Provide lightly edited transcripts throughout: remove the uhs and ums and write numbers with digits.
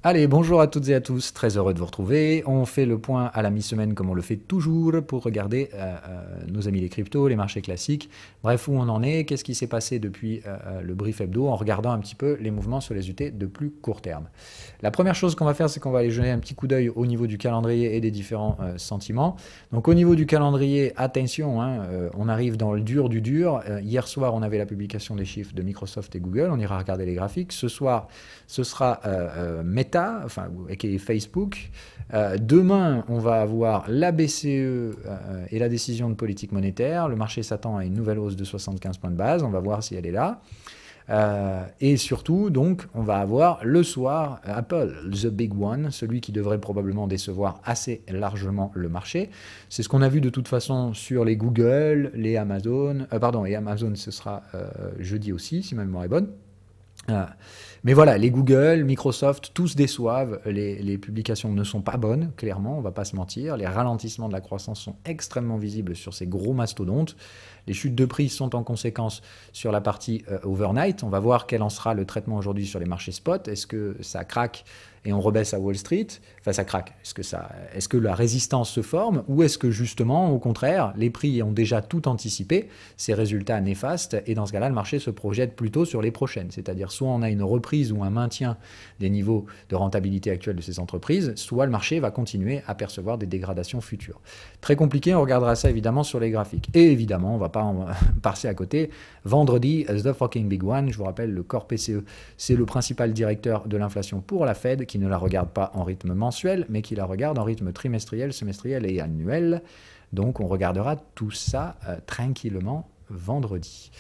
Allez, bonjour à toutes et à tous, très heureux de vous retrouver. On fait le point à la mi-semaine comme on le fait toujours pour regarder nos amis les cryptos, les marchés classiques. Bref, où on en est, qu'est-ce qui s'est passé depuis le brief hebdo en regardant un petit peu les mouvements sur les UT de plus court terme. La première chose qu'on va faire, c'est qu'on va aller jeter un petit coup d'œil au niveau du calendrier et des différents sentiments. Donc au niveau du calendrier, attention, hein, on arrive dans le dur du dur. Hier soir, on avait la publication des chiffres de Microsoft et Google, on ira regarder les graphiques. Ce soir, ce sera Meta, enfin, aka Facebook. Demain, on va avoir la BCE et la décision de politique monétaire. Le marché s'attend à une nouvelle hausse de 75 points de base. On va voir si elle est là. Et surtout, donc, on va avoir le soir Apple, the big one, celui qui devrait probablement décevoir assez largement le marché. C'est ce qu'on a vu de toute façon sur les Google, les Amazon, et Amazon ce sera jeudi aussi, si ma mémoire est bonne. Mais voilà, les Google, Microsoft, tous déçoivent. Les publications ne sont pas bonnes, clairement, on ne va pas se mentir. Les ralentissements de la croissance sont extrêmement visibles sur ces gros mastodontes. Les chutes de prix sont en conséquence sur la partie overnight. On va voir quel en sera le traitement aujourd'hui sur les marchés spot. Est-ce que ça craque et on rebaisse à Wall Street? Enfin, ça craque. Est-ce que la résistance se forme ou est-ce que justement, au contraire, les prix ont déjà tout anticipé, ces résultats néfastes, et dans ce cas-là, le marché se projette plutôt sur les prochaines. C'est-à-dire soit on a une reprise ou un maintien des niveaux de rentabilité actuels de ces entreprises, soit le marché va continuer à percevoir des dégradations futures. Très compliqué, on regardera ça évidemment sur les graphiques. Et évidemment, on ne va pas en passer à côté. Vendredi, the fucking big one, je vous rappelle, le Core PCE, c'est le principal directeur de l'inflation pour la Fed, qui ne la regarde pas en rythme mensuel, mais qui la regarde en rythme trimestriel, semestriel et annuel. Donc on regardera tout ça tranquillement vendredi.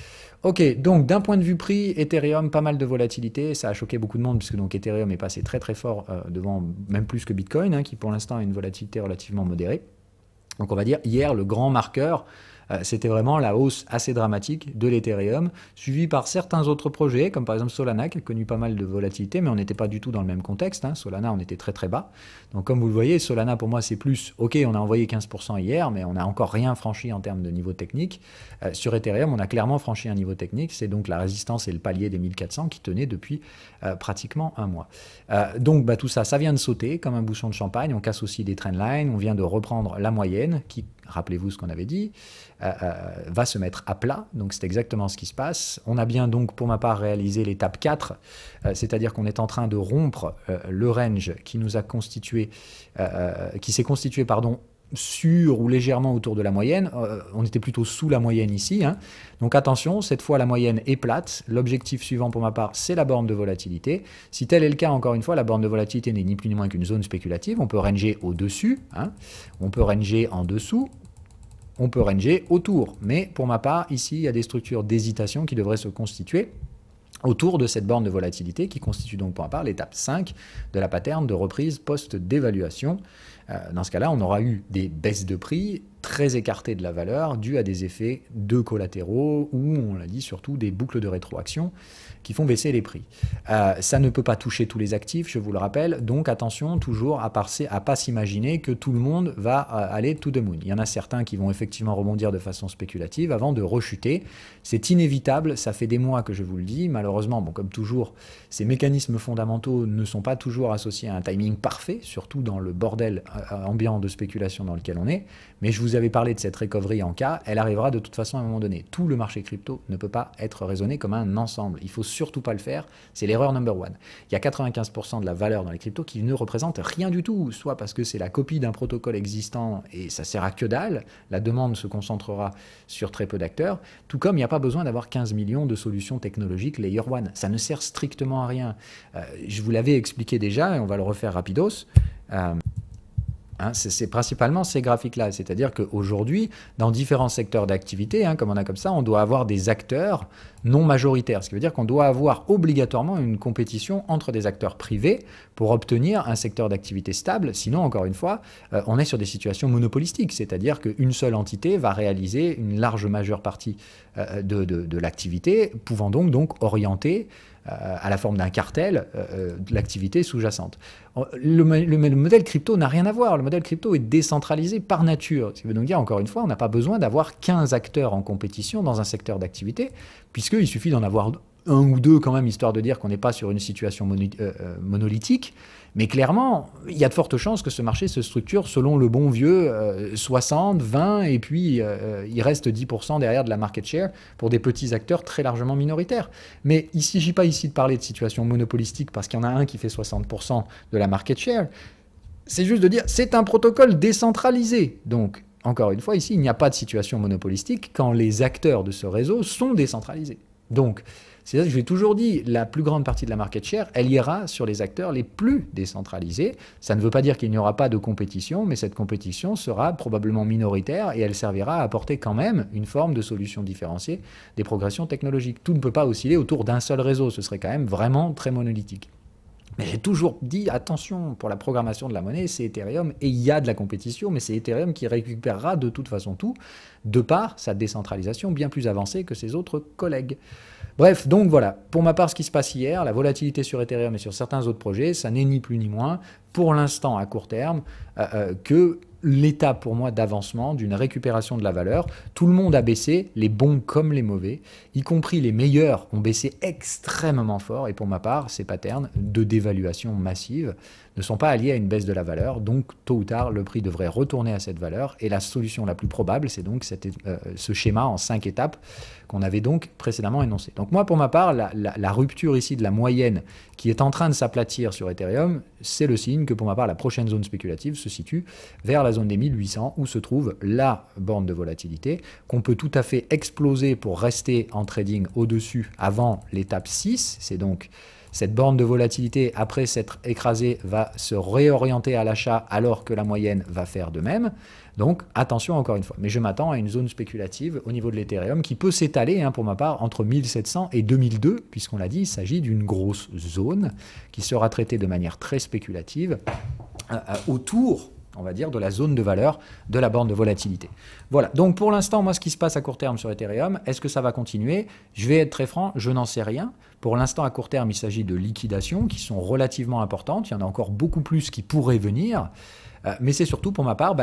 Ok, donc d'un point de vue prix, Ethereum, pas mal de volatilité, ça a choqué beaucoup de monde puisque donc Ethereum est passé très très fort devant, même plus que Bitcoin, hein, qui pour l'instant a une volatilité relativement modérée. Donc on va dire hier le grand marqueur, c'était vraiment la hausse assez dramatique de l'Ethereum, suivie par certains autres projets, comme par exemple Solana, qui a connu pas mal de volatilité, mais on n'était pas du tout dans le même contexte. Hein. Solana, on était très très bas. Donc comme vous le voyez, Solana, pour moi, c'est plus, ok, on a envoyé 15% hier, mais on n'a encore rien franchi en termes de niveau technique. Sur Ethereum, on a clairement franchi un niveau technique, c'est donc la résistance et le palier des 1400 qui tenaient depuis pratiquement un mois. Donc bah, tout ça, ça vient de sauter comme un bouchon de champagne, on casse aussi des trendlines, on vient de reprendre la moyenne, qui, rappelez-vous ce qu'on avait dit, va se mettre à plat, donc c'est exactement ce qui se passe. On a bien donc pour ma part réalisé l'étape 4, c'est-à-dire qu'on est en train de rompre le range qui nous a constitué, qui s'est constitué pardon, sur ou légèrement autour de la moyenne. On était plutôt sous la moyenne ici. Hein. Donc attention, cette fois la moyenne est plate. L'objectif suivant pour ma part, c'est la borne de volatilité. Si tel est le cas, encore une fois, la borne de volatilité n'est ni plus ni moins qu'une zone spéculative. On peut ranger au-dessus, hein. On peut ranger en dessous, on peut ranger autour. Mais pour ma part, ici, il y a des structures d'hésitation qui devraient se constituer autour de cette borne de volatilité qui constitue donc pour ma part l'étape 5 de la pattern de reprise post-dévaluation. Dans ce cas-là, on aura eu des baisses de prix très écartées de la valeur dues à des effets de collatéraux ou, on l'a dit, surtout des boucles de rétroaction qui font baisser les prix. Ça ne peut pas toucher tous les actifs, je vous le rappelle, donc attention toujours à pas s'imaginer que tout le monde va aller to the moon. Il y en a certains qui vont effectivement rebondir de façon spéculative avant de rechuter. C'est inévitable, ça fait des mois que je vous le dis. Malheureusement, bon, comme toujours, ces mécanismes fondamentaux ne sont pas toujours associés à un timing parfait, surtout dans le bordel ambiant de spéculation dans lequel on est. Mais je vous avais parlé de cette recovery en K, elle arrivera de toute façon à un moment donné. Tout le marché crypto ne peut pas être raisonné comme un ensemble. Il faut surtout pas le faire, c'est l'erreur number one. Il y a 95% de la valeur dans les cryptos qui ne représente rien du tout, soit parce que c'est la copie d'un protocole existant et ça sert à que dalle, la demande se concentrera sur très peu d'acteurs, tout comme il n'y a pas besoin d'avoir 15 millions de solutions technologiques layer one. Ça ne sert strictement à rien. Je vous l'avais expliqué déjà, et on va le refaire rapidos. Hein, c'est principalement ces graphiques-là, c'est-à-dire qu'aujourd'hui, dans différents secteurs d'activité, hein, comme on a comme ça, on doit avoir des acteurs non majoritaires, ce qui veut dire qu'on doit avoir obligatoirement une compétition entre des acteurs privés pour obtenir un secteur d'activité stable, sinon, encore une fois, on est sur des situations monopolistiques, c'est-à-dire qu'une seule entité va réaliser une large majeure partie de l'activité, pouvant donc orienter à la forme d'un cartel de l'activité sous-jacente. Le modèle crypto n'a rien à voir. Le modèle crypto est décentralisé par nature. Ce qui veut donc dire, encore une fois, on n'a pas besoin d'avoir 15 acteurs en compétition dans un secteur d'activité, puisqu'il suffit d'en avoir un ou deux quand même, histoire de dire qu'on n'est pas sur une situation monolithique. Mais clairement, il y a de fortes chances que ce marché se structure selon le bon vieux 60, 20, et puis il reste 10% derrière de la market share pour des petits acteurs très largement minoritaires. Mais il ne s'agit pas ici de parler de situation monopolistique parce qu'il y en a un qui fait 60% de la market share. C'est juste de dire, c'est un protocole décentralisé. Donc, encore une fois, ici, il n'y a pas de situation monopolistique quand les acteurs de ce réseau sont décentralisés. Donc, c'est ça que je l'ai toujours dit, la plus grande partie de la market share, elle ira sur les acteurs les plus décentralisés. Ça ne veut pas dire qu'il n'y aura pas de compétition, mais cette compétition sera probablement minoritaire et elle servira à apporter quand même une forme de solution différenciée des progressions technologiques. Tout ne peut pas osciller autour d'un seul réseau, ce serait quand même vraiment très monolithique. Mais j'ai toujours dit, attention, pour la programmation de la monnaie, c'est Ethereum, et il y a de la compétition, mais c'est Ethereum qui récupérera de toute façon tout, de par sa décentralisation bien plus avancée que ses autres collègues. Bref, donc voilà, pour ma part, ce qui se passe hier, la volatilité sur Ethereum et sur certains autres projets, ça n'est ni plus ni moins, pour l'instant à court terme, que l'étape pour moi d'avancement, d'une récupération de la valeur. Tout le monde a baissé, les bons comme les mauvais, y compris les meilleurs ont baissé extrêmement fort, et pour ma part, ces patterns de dévaluation massive ne sont pas alliés à une baisse de la valeur, donc tôt ou tard, le prix devrait retourner à cette valeur, et la solution la plus probable, c'est donc ce schéma en 5 étapes qu'on avait donc précédemment énoncé. Donc moi, pour ma part, la rupture ici de la moyenne qui est en train de s'aplatir sur Ethereum, c'est le signe que pour ma part, la prochaine zone spéculative se situe vers la zone des 1800, où se trouve la borne de volatilité, qu'on peut tout à fait exploser pour rester en trading au-dessus avant l'étape 6, c'est donc cette borne de volatilité, après s'être écrasée, va se réorienter à l'achat alors que la moyenne va faire de même. Donc attention encore une fois. Mais je m'attends à une zone spéculative au niveau de l'Ethereum qui peut s'étaler, pour ma part, entre 1700 et 2002, puisqu'on l'a dit, il s'agit d'une grosse zone qui sera traitée de manière très spéculative autour, on va dire, de la zone de valeur de la borne de volatilité. Voilà, donc pour l'instant, moi, ce qui se passe à court terme sur Ethereum, est-ce que ça va continuer? Je vais être très franc, je n'en sais rien. Pour l'instant, à court terme, il s'agit de liquidations qui sont relativement importantes. Il y en a encore beaucoup plus qui pourraient venir. Mais c'est surtout, pour ma part,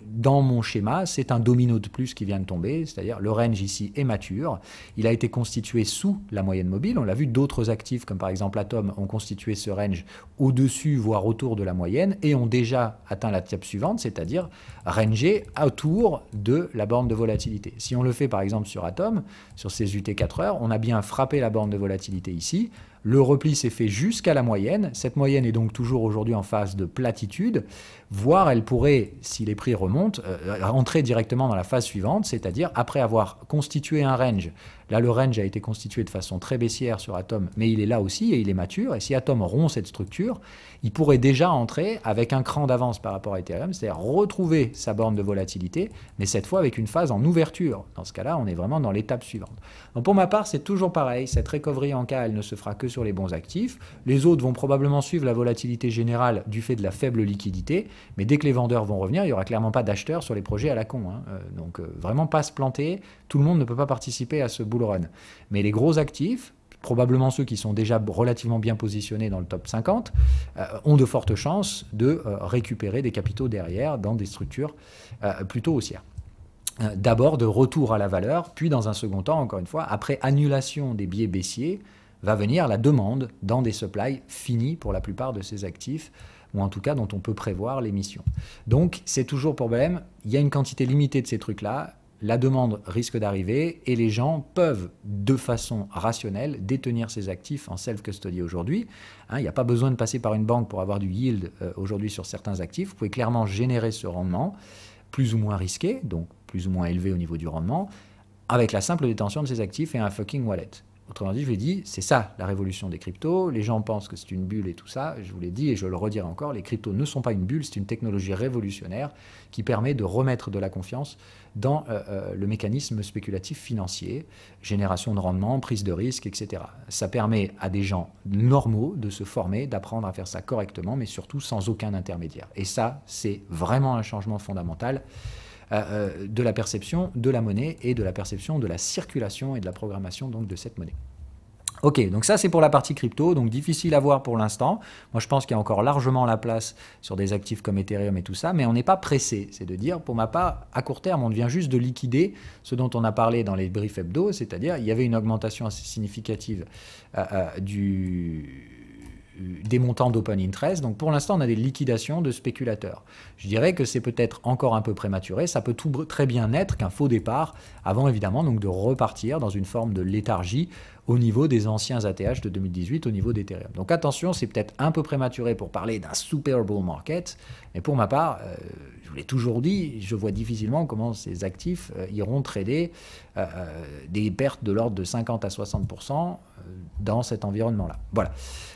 dans mon schéma, c'est un domino de plus qui vient de tomber, c'est-à-dire le range ici est mature, il a été constitué sous la moyenne mobile, on l'a vu, d'autres actifs comme par exemple Atom ont constitué ce range au-dessus voire autour de la moyenne et ont déjà atteint la étape suivante, c'est-à-dire ranger autour de la borne de volatilité. Si on le fait par exemple sur Atom, sur ces UT 4 heures, on a bien frappé la borne de volatilité ici, le repli s'est fait jusqu'à la moyenne. Cette moyenne est donc toujours aujourd'hui en phase de platitude, voire elle pourrait, si les prix remontent, rentrer directement dans la phase suivante, c'est-à-dire après avoir constitué un range. Là, le range a été constitué de façon très baissière sur Atom, mais il est là aussi et il est mature. Et si Atom rompt cette structure, il pourrait déjà entrer avec un cran d'avance par rapport à Ethereum, c'est-à-dire retrouver sa borne de volatilité, mais cette fois avec une phase en ouverture. Dans ce cas-là, on est vraiment dans l'étape suivante. Donc pour ma part, c'est toujours pareil. Cette recovery en cas, elle ne se fera que sur les bons actifs. Les autres vont probablement suivre la volatilité générale du fait de la faible liquidité, mais dès que les vendeurs vont revenir, il n'y aura clairement pas d'acheteurs sur les projets à la con. Donc vraiment pas se planter. Tout le monde ne peut pas participer à ce bull run. Mais les gros actifs, probablement ceux qui sont déjà relativement bien positionnés dans le top 50, ont de fortes chances de récupérer des capitaux derrière dans des structures plutôt haussières. D'abord de retour à la valeur, puis dans un second temps, encore une fois, après annulation des biais baissiers, va venir la demande dans des supplies finis pour la plupart de ces actifs, ou en tout cas dont on peut prévoir l'émission. Donc c'est toujours problème, il y a une quantité limitée de ces trucs-là, la demande risque d'arriver et les gens peuvent de façon rationnelle détenir ces actifs en self-custody aujourd'hui. Il n'y a pas besoin de passer par une banque pour avoir du yield aujourd'hui sur certains actifs. Vous pouvez clairement générer ce rendement, plus ou moins risqué, donc plus ou moins élevé au niveau du rendement, avec la simple détention de ces actifs et un fucking wallet. Autrement dit, je l'ai dit, c'est ça la révolution des cryptos. Les gens pensent que c'est une bulle et tout ça. Je vous l'ai dit et je le redirai encore, les cryptos ne sont pas une bulle, c'est une technologie révolutionnaire qui permet de remettre de la confiance dans le mécanisme spéculatif financier, génération de rendement, prise de risque, etc. Ça permet à des gens normaux de se former, d'apprendre à faire ça correctement, mais surtout sans aucun intermédiaire. Et ça, c'est vraiment un changement fondamental de la perception de la monnaie et de la perception de la circulation et de la programmation donc, de cette monnaie. Ok, donc ça c'est pour la partie crypto, donc difficile à voir pour l'instant. Moi je pense qu'il y a encore largement la place sur des actifs comme Ethereum et tout ça, mais on n'est pas pressé. C'est de dire, pour ma part, à court terme, on vient juste de liquider ce dont on a parlé dans les briefs hebdo, c'est-à-dire il y avait une augmentation assez significative des montants d'open interest. Donc pour l'instant, on a des liquidations de spéculateurs. Je dirais que c'est peut-être encore un peu prématuré. Ça peut très bien être qu'un faux départ, avant évidemment donc de repartir dans une forme de léthargie au niveau des anciens ATH de 2018, au niveau d'Ethereum. Donc attention, c'est peut-être un peu prématuré pour parler d'un super bull market, mais pour ma part, je vous l'ai toujours dit, je vois difficilement comment ces actifs iront trader des pertes de l'ordre de 50 à 60% dans cet environnement-là. Voilà.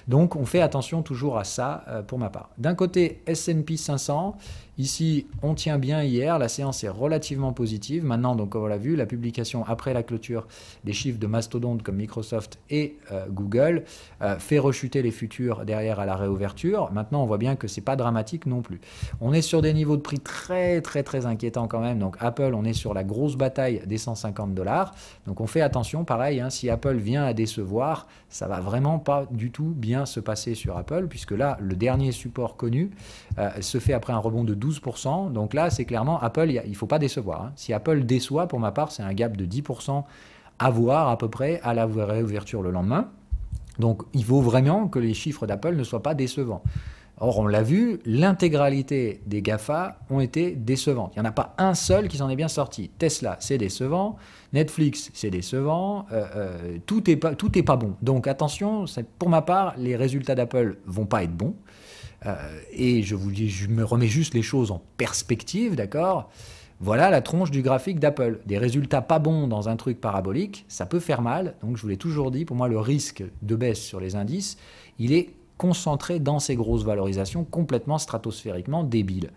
Donc on fait attention toujours à ça pour ma part. D'un côté, S&P 500, ici on tient bien hier, la séance est relativement positive. Maintenant, donc comme on l'a vu, la publication après la clôture des chiffres de mastodontes comme Microsoft et Google fait rechuter les futurs derrière à la réouverture. Maintenant, on voit bien que c'est pas dramatique non plus. On est sur des niveaux de prix très inquiétants quand même. Donc Apple, on est sur la grosse bataille des 150 $. Donc on fait attention, pareil, hein, si Apple vient à décevoir, ça va vraiment pas du tout bien se passer sur Apple, puisque là, le dernier support connu se fait après un rebond de 12%. Donc là, c'est clairement Apple, il ne faut pas décevoir. Hein. Si Apple déçoit, pour ma part, c'est un gap de 10% à voir à peu près à la réouverture le lendemain. Donc il faut vraiment que les chiffres d'Apple ne soient pas décevants. Or, on l'a vu, l'intégralité des GAFA ont été décevantes. Il n'y en a pas un seul qui s'en est bien sorti. Tesla, c'est décevant. Netflix, c'est décevant. Tout est pas bon. Donc attention, pour ma part, les résultats d'Apple vont pas être bons. Et je vous dis, je me remets juste les choses en perspective, d'accord ? Voilà la tronche du graphique d'Apple. Des résultats pas bons dans un truc parabolique, ça peut faire mal. Donc je vous l'ai toujours dit, pour moi, le risque de baisse sur les indices, il est concentré dans ces grosses valorisations complètement stratosphériquement débiles.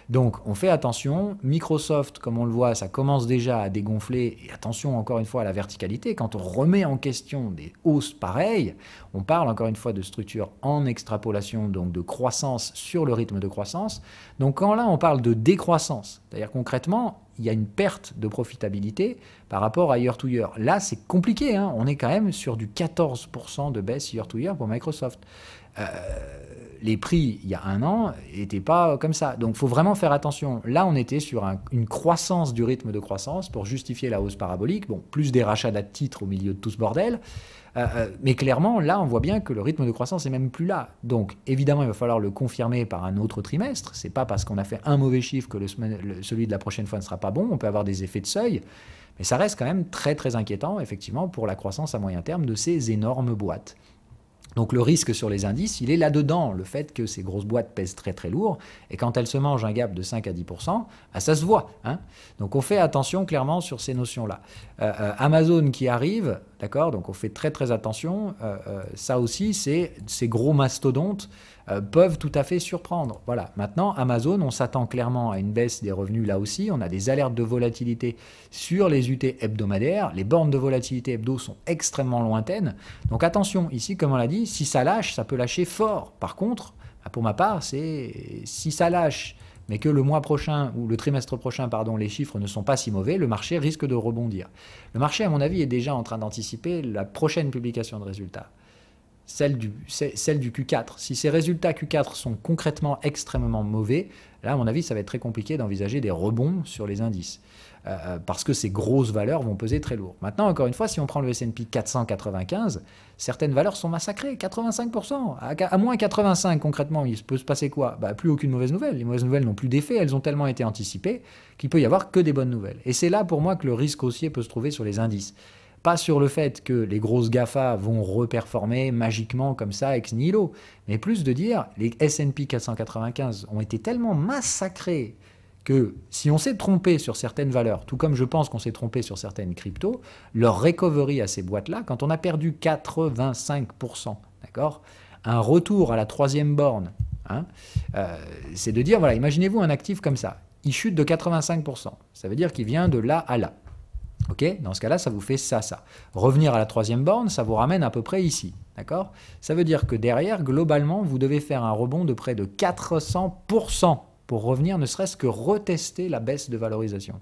Donc on fait attention, Microsoft, comme on le voit, ça commence déjà à dégonfler, et attention encore une fois à la verticalité, quand on remet en question des hausses pareilles, on parle encore une fois de structure en extrapolation, donc de croissance sur le rythme de croissance. Donc quand là on parle de décroissance, c'est-à-dire concrètement, il y a une perte de profitabilité par rapport à year to year. Là, c'est compliqué, hein. On est quand même sur du 14% de baisse year to year pour Microsoft. Les prix, il y a un an, n'étaient pas comme ça. Donc, il faut vraiment faire attention. Là, on était sur une croissance du rythme de croissance pour justifier la hausse parabolique. Bon, plus des rachats de titres au milieu de tout ce bordel. Mais clairement, là, on voit bien que le rythme de croissance n'est même plus là. Donc, évidemment, il va falloir le confirmer par un autre trimestre. C'est pas parce qu'on a fait un mauvais chiffre que celui de la prochaine fois ne sera pas bon. On peut avoir des effets de seuil. Mais ça reste quand même très inquiétant, effectivement, pour la croissance à moyen terme de ces énormes boîtes. Donc le risque sur les indices, il est là-dedans, le fait que ces grosses boîtes pèsent très lourd, et quand elles se mangent un gap de 5 à 10%, ça se voit. Hein. Donc on fait attention clairement sur ces notions-là. Amazon qui arrive, d'accord, donc on fait très attention, ça aussi, c'est ces gros mastodontes peuvent tout à fait surprendre. Voilà. Maintenant, Amazon, on s'attend clairement à une baisse des revenus là aussi. On a des alertes de volatilité sur les UT hebdomadaires. Les bornes de volatilité hebdo sont extrêmement lointaines. Donc attention, ici, comme on l'a dit, si ça lâche, ça peut lâcher fort. Par contre, pour ma part, c'est si ça lâche, mais que le mois prochain ou le trimestre prochain, pardon, les chiffres ne sont pas si mauvais, le marché risque de rebondir. Le marché, à mon avis, est déjà en train d'anticiper la prochaine publication de résultats. Celle du Q4. Si ces résultats Q4 sont concrètement extrêmement mauvais, là, à mon avis, ça va être très compliqué d'envisager des rebonds sur les indices. Parce que ces grosses valeurs vont peser très lourd. Maintenant, encore une fois, si on prend le S&P 495, certaines valeurs sont massacrées, 85%. À moins 85, concrètement, il peut se passer quoi ? Plus aucune mauvaise nouvelle. Les mauvaises nouvelles n'ont plus d'effet, elles ont tellement été anticipées qu'il peut y avoir que des bonnes nouvelles. Et c'est là, pour moi, que le risque haussier peut se trouver sur les indices. Pas sur le fait que les grosses GAFA vont reperformer magiquement comme ça, ex nihilo, mais plus de dire les S&P 495 ont été tellement massacrés que si on s'est trompé sur certaines valeurs, tout comme je pense qu'on s'est trompé sur certaines cryptos, leur recovery à ces boîtes-là, quand on a perdu 85%, d'accord, un retour à la troisième borne, hein, c'est de dire, voilà, imaginez-vous un actif comme ça, il chute de 85%, ça veut dire qu'il vient de là à là. Ok, dans ce cas-là, ça vous fait ça. Revenir à la troisième borne, ça vous ramène à peu près ici. D'accord ? Ça veut dire que derrière, globalement, vous devez faire un rebond de près de 400% pour revenir, ne serait-ce que retester la baisse de valorisation.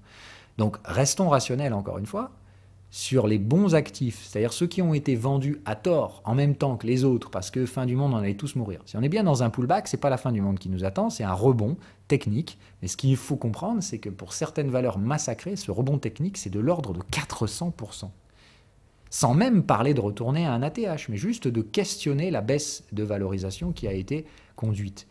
Donc, restons rationnels encore une fois. sur les bons actifs, c'est-à-dire ceux qui ont été vendus à tort en même temps que les autres, parce que fin du monde, on allait tous mourir. Si on est bien dans un pullback, c'est pas la fin du monde qui nous attend, c'est un rebond technique. Mais ce qu'il faut comprendre, c'est que pour certaines valeurs massacrées, ce rebond technique, c'est de l'ordre de 400%. Sans même parler de retourner à un ATH, mais juste de questionner la baisse de valorisation qui a été conduite.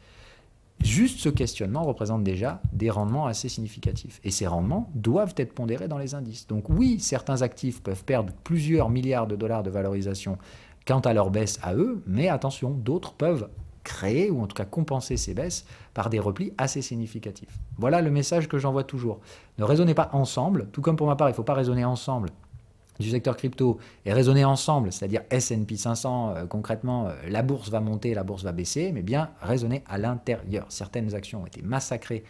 Juste ce questionnement représente déjà des rendements assez significatifs. Et ces rendements doivent être pondérés dans les indices. Donc oui, certains actifs peuvent perdre plusieurs milliards de dollars de valorisation quant à leur baisse à eux, mais attention, d'autres peuvent créer ou en tout cas compenser ces baisses par des replis assez significatifs. Voilà le message que j'envoie toujours. Ne raisonnez pas ensemble, tout comme pour ma part, il ne faut pas raisonner ensemble du secteur crypto et raisonner ensemble, c'est-à-dire S&P 500, concrètement, la bourse va monter, la bourse va baisser, mais bien raisonner à l'intérieur. Certaines actions ont été massacrées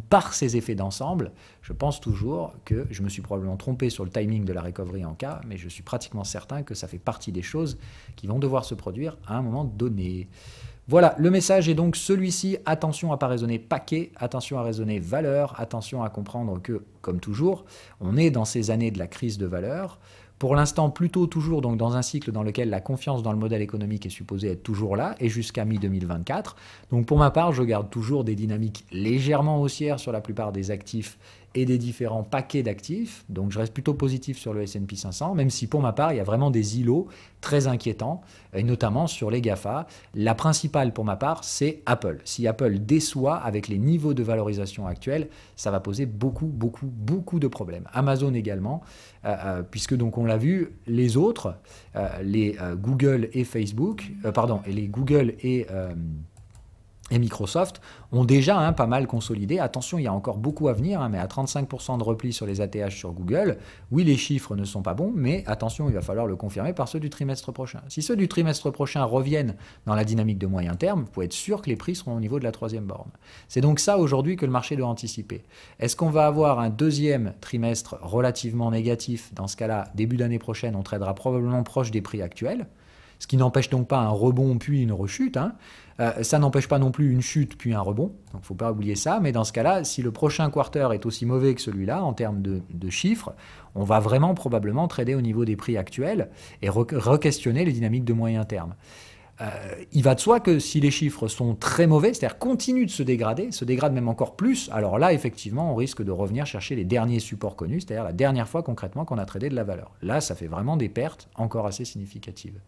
par ces effets d'ensemble. Je pense toujours que je me suis probablement trompé sur le timing de la recovery en cas, mais je suis pratiquement certain que ça fait partie des choses qui vont devoir se produire à un moment donné. Voilà, le message est donc celui-ci. Attention à ne pas raisonner paquet, attention à raisonner valeur, attention à comprendre que, comme toujours, on est dans ces années de la crise de valeur. Pour l'instant, plutôt toujours donc dans un cycle dans lequel la confiance dans le modèle économique est supposée être toujours là, et jusqu'à mi-2024. Donc pour ma part, je garde toujours des dynamiques légèrement haussières sur la plupart des actifs et des différents paquets d'actifs. Donc je reste plutôt positif sur le S&P 500, même si pour ma part, il y a vraiment des îlots très inquiétants, et notamment sur les GAFA. La principale pour ma part, c'est Apple. Si Apple déçoit avec les niveaux de valorisation actuels, ça va poser beaucoup de problèmes. Amazon également, puisque donc on l'a vu, les autres, les Google et Facebook, et les Google et Microsoft ont déjà pas mal consolidé. Attention, il y a encore beaucoup à venir, mais à 35% de repli sur les ATH sur Google, oui, les chiffres ne sont pas bons, mais attention, il va falloir le confirmer par ceux du trimestre prochain. Si ceux du trimestre prochain reviennent dans la dynamique de moyen terme, vous pouvez être sûr que les prix seront au niveau de la troisième borne. C'est donc ça aujourd'hui que le marché doit anticiper. Est-ce qu'on va avoir un deuxième trimestre relativement négatif? Dans ce cas-là, début d'année prochaine, on tradera probablement proche des prix actuels, ce qui n'empêche donc pas un rebond puis une rechute. Ça n'empêche pas non plus une chute puis un rebond, donc il ne faut pas oublier ça, mais dans ce cas-là, si le prochain quarter est aussi mauvais que celui-là en termes de chiffres, on va vraiment probablement trader au niveau des prix actuels et re-questionner les dynamiques de moyen terme. Il va de soi que si les chiffres sont très mauvais, c'est-à-dire continuent de se dégradent même encore plus, alors là, effectivement, on risque de revenir chercher les derniers supports connus, c'est-à-dire la dernière fois concrètement qu'on a tradé de la valeur. Là, ça fait vraiment des pertes encore assez significatives.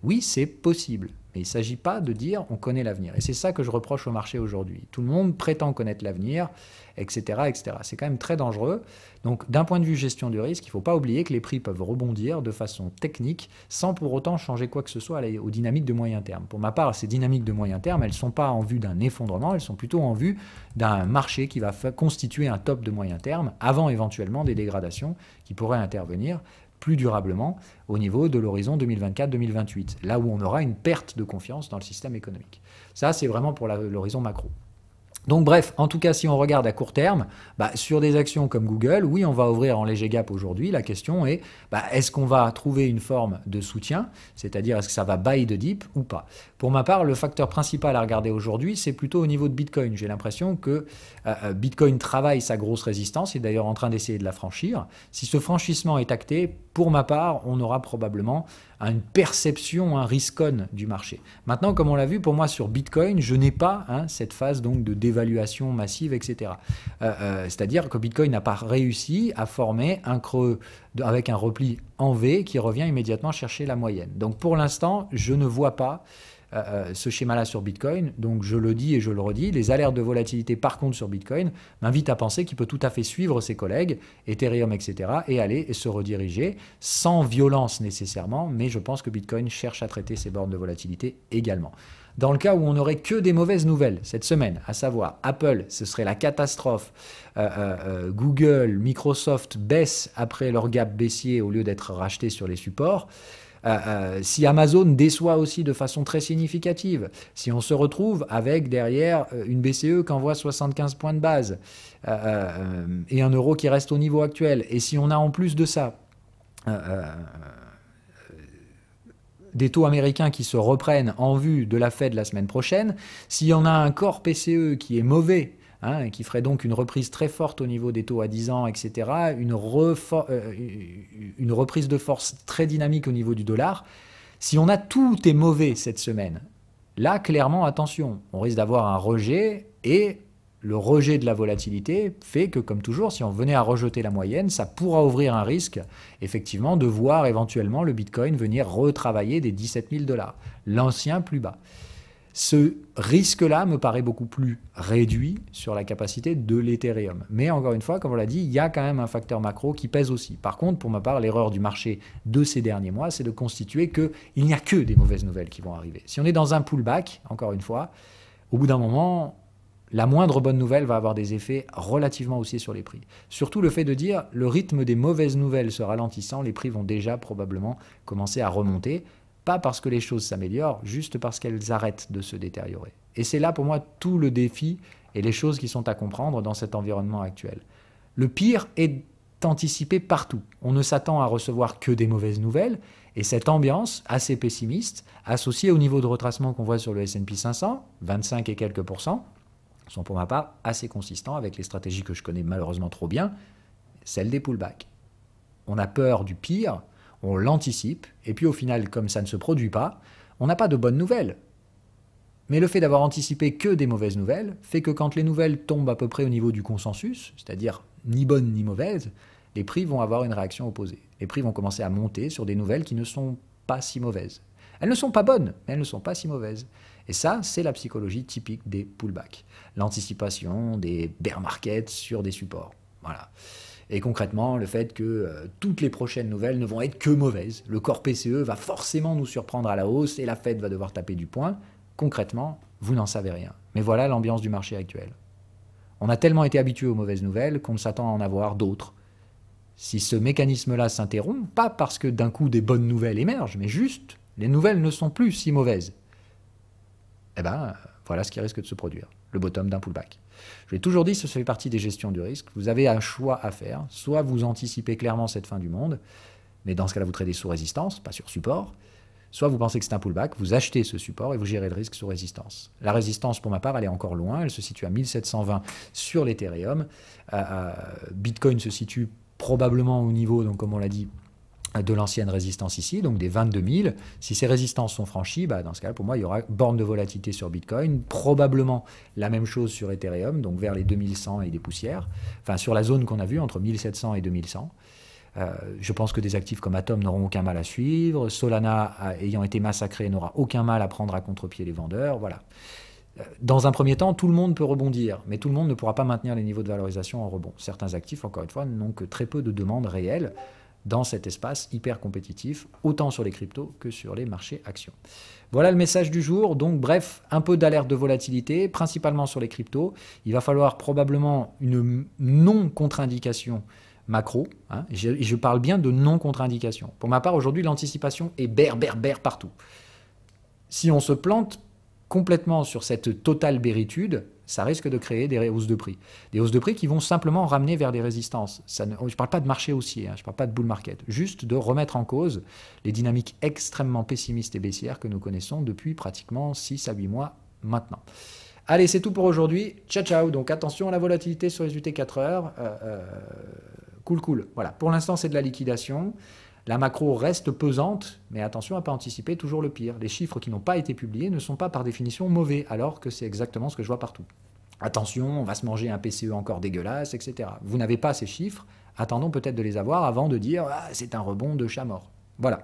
Oui, c'est possible, mais il ne s'agit pas de dire on connaît l'avenir. Et c'est ça que je reproche au marché aujourd'hui. Tout le monde prétend connaître l'avenir, etc., etc. C'est quand même très dangereux. Donc, d'un point de vue gestion du risque, il ne faut pas oublier que les prix peuvent rebondir de façon technique sans pour autant changer quoi que ce soit aux dynamiques de moyen terme. Pour ma part, ces dynamiques de moyen terme, elles ne sont pas en vue d'un effondrement, elles sont plutôt en vue d'un marché qui va constituer un top de moyen terme avant éventuellement des dégradations qui pourraient intervenir plus durablement au niveau de l'horizon 2024-2028, là où on aura une perte de confiance dans le système économique. Ça, c'est vraiment pour l'horizon macro. Donc bref, en tout cas, si on regarde à court terme, sur des actions comme Google, oui, on va ouvrir en léger gap aujourd'hui. La question est, est-ce qu'on va trouver une forme de soutien, c'est-à-dire est-ce que ça va buy the dip ou pas? Pour ma part, le facteur principal à regarder aujourd'hui, c'est plutôt au niveau de Bitcoin. J'ai l'impression que Bitcoin travaille sa grosse résistance, il est d'ailleurs en train d'essayer de la franchir. Si ce franchissement est acté, pour ma part, on aura probablement une perception, un risk-on du marché. Maintenant, comme on l'a vu, pour moi, sur Bitcoin, je n'ai pas cette phase donc de dévaluation massive, etc. C'est-à-dire que Bitcoin n'a pas réussi à former un creux avec un repli en V qui revient immédiatement chercher la moyenne. Donc pour l'instant, je ne vois pas ce schéma-là sur Bitcoin. Donc je le dis et je le redis, les alertes de volatilité par contre sur Bitcoin m'invitent à penser qu'il peut tout à fait suivre ses collègues, Ethereum, etc. et aller et se rediriger sans violence nécessairement, mais je pense que Bitcoin cherche à traiter ses bornes de volatilité également. Dans le cas où on n'aurait que des mauvaises nouvelles cette semaine, à savoir Apple, ce serait la catastrophe, Google, Microsoft baissent après leur gap baissier au lieu d'être rachetés sur les supports, si Amazon déçoit aussi de façon très significative, si on se retrouve avec derrière une BCE qui envoie 75 points de base et un euro qui reste au niveau actuel, et si on a en plus de ça des taux américains qui se reprennent en vue de la Fed la semaine prochaine, s'il y en a un corps PCE qui est mauvais hein, qui ferait donc une reprise très forte au niveau des taux à 10 ans, etc., une reprise de force très dynamique au niveau du dollar. Si on a tout est mauvais cette semaine, là, clairement, attention, on risque d'avoir un rejet, et le rejet de la volatilité fait que, comme toujours, si on venait à rejeter la moyenne, ça pourra ouvrir un risque, effectivement, de voir éventuellement le Bitcoin venir retravailler des 17 000 $, l'ancien plus bas. Ce risque-là me paraît beaucoup plus réduit sur la capacité de l'Ethereum. Mais encore une fois, comme on l'a dit, il y a quand même un facteur macro qui pèse aussi. Par contre, pour ma part, l'erreur du marché de ces derniers mois, c'est de constituer qu'il n'y a que des mauvaises nouvelles qui vont arriver. Si on est dans un pullback, encore une fois, au bout d'un moment, la moindre bonne nouvelle va avoir des effets relativement haussiers sur les prix. Surtout le fait de dire le rythme des mauvaises nouvelles se ralentissant, les prix vont déjà probablement commencer à remonter. Pas parce que les choses s'améliorent, juste parce qu'elles arrêtent de se détériorer. Et c'est là pour moi tout le défi et les choses qui sont à comprendre dans cet environnement actuel. Le pire est anticipé partout. On ne s'attend à recevoir que des mauvaises nouvelles, et cette ambiance assez pessimiste, associée au niveau de retracement qu'on voit sur le S&P 500, 25 et quelques %, sont pour ma part assez consistants avec les stratégies que je connais malheureusement trop bien, celles des pullbacks. On a peur du pire, on l'anticipe, et puis au final, comme ça ne se produit pas, on n'a pas de bonnes nouvelles. Mais le fait d'avoir anticipé que des mauvaises nouvelles fait que quand les nouvelles tombent à peu près au niveau du consensus, c'est-à-dire ni bonnes ni mauvaises, les prix vont avoir une réaction opposée. Les prix vont commencer à monter sur des nouvelles qui ne sont pas si mauvaises. Elles ne sont pas bonnes, mais elles ne sont pas si mauvaises. Et ça, c'est la psychologie typique des pullbacks. L'anticipation des bear markets sur des supports. Voilà. Et concrètement, le fait que toutes les prochaines nouvelles ne vont être que mauvaises. Le corps PCE va forcément nous surprendre à la hausse et la Fed va devoir taper du poing. Concrètement, vous n'en savez rien. Mais voilà l'ambiance du marché actuel. On a tellement été habitué aux mauvaises nouvelles qu'on s'attend à en avoir d'autres. Si ce mécanisme-là s'interrompt, pas parce que d'un coup des bonnes nouvelles émergent, mais juste, les nouvelles ne sont plus si mauvaises. Eh bien, voilà ce qui risque de se produire, le bottom d'un pullback. Je l'ai toujours dit, ça fait partie des gestions du risque. Vous avez un choix à faire. Soit vous anticipez clairement cette fin du monde, mais dans ce cas-là, vous tradez sous résistance, pas sur support. Soit vous pensez que c'est un pullback, vous achetez ce support et vous gérez le risque sous résistance. La résistance, pour ma part, elle est encore loin. Elle se situe à 1720 sur l'Ethereum. Bitcoin se situe probablement au niveau, donc comme on l'a dit, de l'ancienne résistance ici, donc des 22 000. Si ces résistances sont franchies, dans ce cas, pour moi, il y aura borne de volatilité sur Bitcoin, probablement la même chose sur Ethereum, donc vers les 2100 et des poussières, enfin sur la zone qu'on a vue entre 1700 et 2100. Je pense que des actifs comme Atom n'auront aucun mal à suivre, Solana, ayant été massacré, n'aura aucun mal à prendre à contre-pied les vendeurs, voilà. Dans un premier temps, tout le monde peut rebondir, mais tout le monde ne pourra pas maintenir les niveaux de valorisation en rebond. Certains actifs, encore une fois, n'ont que très peu de demandes réelles dans cet espace hyper compétitif, autant sur les cryptos que sur les marchés actions. Voilà le message du jour. Donc bref, un peu d'alerte de volatilité, principalement sur les cryptos. Il va falloir probablement une non-contre-indication macro. Hein. Je parle bien de non-contre-indication. Pour ma part, aujourd'hui, l'anticipation est bear partout. Si on se plante complètement sur cette totale béritude, ça risque de créer des hausses de prix. Des hausses de prix qui vont simplement ramener vers des résistances. Je ne parle pas de marché haussier, je ne parle pas de bull market, juste de remettre en cause les dynamiques extrêmement pessimistes et baissières que nous connaissons depuis pratiquement 6 à 8 mois maintenant. Allez, c'est tout pour aujourd'hui. Ciao, ciao. Donc attention à la volatilité sur les UT 4 heures. Cool. Voilà, pour l'instant, c'est de la liquidation. La macro reste pesante, mais attention à ne pas anticiper toujours le pire. Les chiffres qui n'ont pas été publiés ne sont pas par définition mauvais, alors que c'est exactement ce que je vois partout. Attention, on va se manger un PCE encore dégueulasse, etc. Vous n'avez pas ces chiffres, attendons peut-être de les avoir avant de dire « Ah, c'est un rebond de chat mort ». Voilà.